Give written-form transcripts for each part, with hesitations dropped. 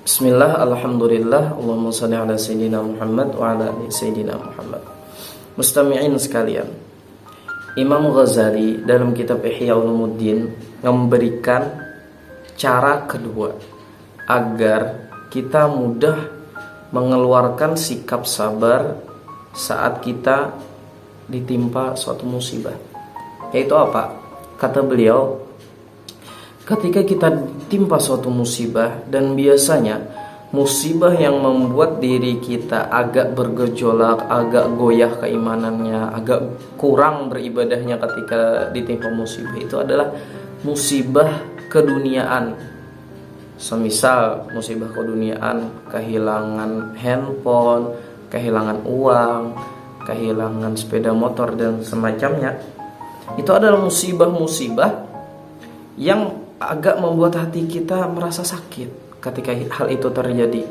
Bismillah, alhamdulillah, Allahumma salli ala Sayyidina Muhammad wa ala ali Sayyidina Muhammad. Mustami'in sekalian, Imam Ghazali dalam kitab Ihya Ulumuddin memberikan cara kedua agar kita mudah mengeluarkan sikap sabar saat kita ditimpa suatu musibah. Yaitu apa? Kata beliau, ketika kita ditimpa suatu musibah, dan biasanya musibah yang membuat diri kita agak bergejolak, agak goyah keimanannya, agak kurang beribadahnya ketika ditimpa musibah, itu adalah musibah keduniaan. Semisal musibah keduniaan, kehilangan handphone, kehilangan uang, kehilangan sepeda motor dan semacamnya. Itu adalah musibah-musibah yang agak membuat hati kita merasa sakit ketika hal itu terjadi.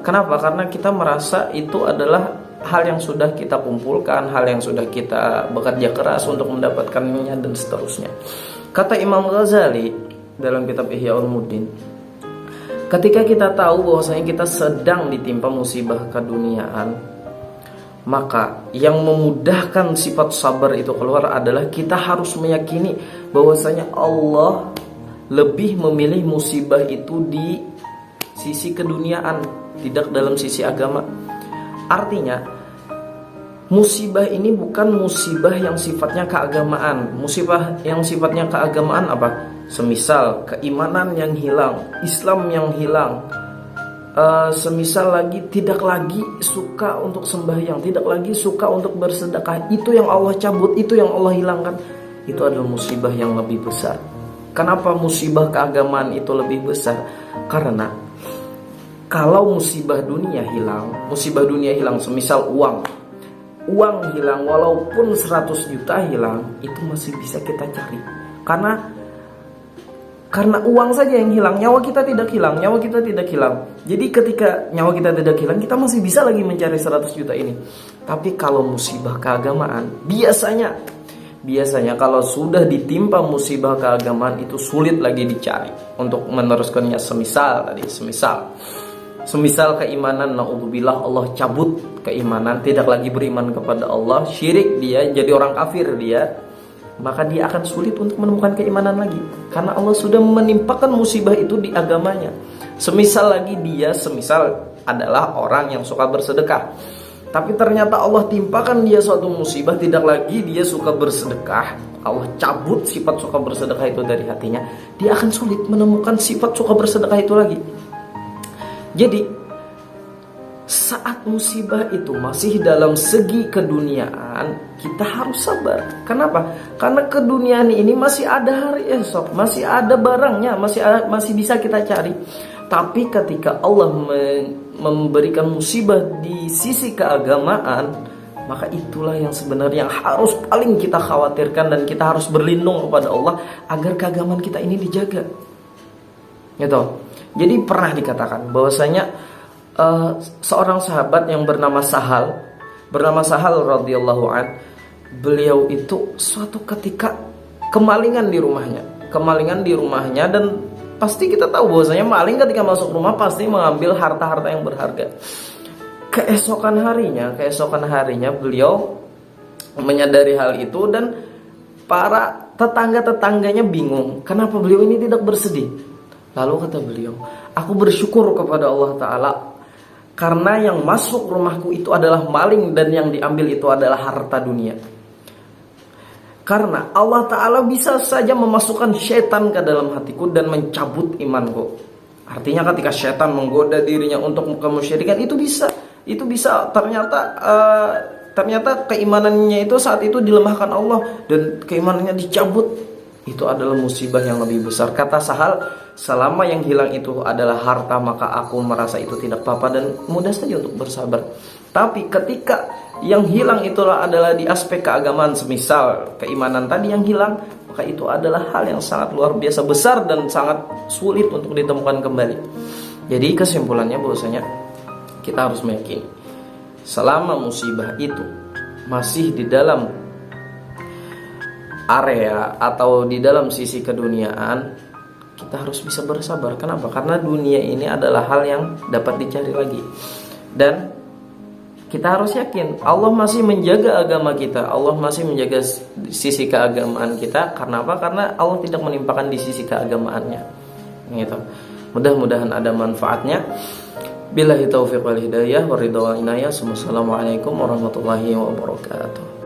Kenapa? Karena kita merasa itu adalah hal yang sudah kita kumpulkan, hal yang sudah kita bekerja keras untuk mendapatkannya dan seterusnya. Kata Imam Ghazali dalam kitab Ihya Ulumuddin, ketika kita tahu bahwasanya kita sedang ditimpa musibah keduniaan, maka yang memudahkan sifat sabar itu keluar adalah kita harus meyakini bahwasanya Allah lebih memilih musibah itu di sisi keduniaan, tidak dalam sisi agama. Artinya, musibah ini bukan musibah yang sifatnya keagamaan. Musibah yang sifatnya keagamaan apa? Semisal keimanan yang hilang, Islam yang hilang, semisal lagi tidak lagi suka untuk sembahyang, tidak lagi suka untuk bersedekah, itu yang Allah cabut, itu yang Allah hilangkan. Itu adalah musibah yang lebih besar. Kenapa musibah keagamaan itu lebih besar? Karena kalau musibah dunia hilang, semisal uang hilang, walaupun 100 juta hilang, itu masih bisa kita cari. Karena uang saja yang hilang, nyawa kita tidak hilang. Jadi ketika nyawa kita tidak hilang, kita masih bisa lagi mencari 100 juta ini. Tapi kalau musibah keagamaan, biasanya kalau sudah ditimpa musibah keagamaan, itu sulit lagi dicari untuk meneruskannya. Semisal keimanan, naudzubillah, Allah cabut keimanan, tidak lagi beriman kepada Allah, syirik dia, jadi orang kafir dia, maka dia akan sulit untuk menemukan keimanan lagi, karena Allah sudah menimpakan musibah itu di agamanya. Semisal adalah orang yang suka bersedekah, tapi ternyata Allah timpakan dia suatu musibah, tidak lagi dia suka bersedekah, Allah cabut sifat suka bersedekah itu dari hatinya, dia akan sulit menemukan sifat suka bersedekah itu lagi. Jadi saat musibah itu masih dalam segi keduniaan, kita harus sabar. Kenapa? Karena keduniaan ini masih ada hari esok, masih ada barangnya, masih bisa kita cari. Tapi ketika Allah memberikan musibah di sisi keagamaan, maka itulah yang sebenarnya yang harus paling kita khawatirkan, dan kita harus berlindung kepada Allah agar keagamaan kita ini dijaga. Gitu. Jadi pernah dikatakan bahwasanya seorang sahabat yang bernama Sahal radhiyallahu an, beliau itu suatu ketika kemalingan di rumahnya, dan pasti kita tahu bahwasanya maling ketika masuk rumah pasti mengambil harta-harta yang berharga. Keesokan harinya beliau menyadari hal itu, dan para tetangga-tetangganya bingung kenapa beliau ini tidak bersedih. Lalu kata beliau, aku bersyukur kepada Allah Ta'ala karena yang masuk rumahku itu adalah maling, dan yang diambil itu adalah harta dunia. Karena Allah Ta'ala bisa saja memasukkan syaitan ke dalam hatiku dan mencabut imanku. Artinya ketika syaitan menggoda dirinya untuk kemusyrikan, itu bisa ternyata keimanannya itu saat itu dilemahkan Allah dan keimanannya dicabut. Itu adalah musibah yang lebih besar. Kata Sahal, selama yang hilang itu adalah harta, maka aku merasa itu tidak apa-apa dan mudah saja untuk bersabar. Tapi ketika yang hilang itulah adalah di aspek keagamaan, semisal keimanan tadi yang hilang, maka itu adalah hal yang sangat luar biasa besar dan sangat sulit untuk ditemukan kembali. Jadi kesimpulannya bahwasanya kita harus meyakini, selama musibah itu masih di dalam area atau di dalam sisi keduniaan, kita harus bisa bersabar. Kenapa? Karena dunia ini adalah hal yang dapat dicari lagi. Dan kita harus yakin Allah masih menjaga agama kita, Allah masih menjaga sisi keagamaan kita. Karena apa? Karena Allah tidak menimpakan di sisi keagamaannya. Gitu. Mudah-mudahan ada manfaatnya. Billahi taufiq wal hidayah wa ridha wal inayah. Wassalamualaikum warahmatullahi wabarakatuh.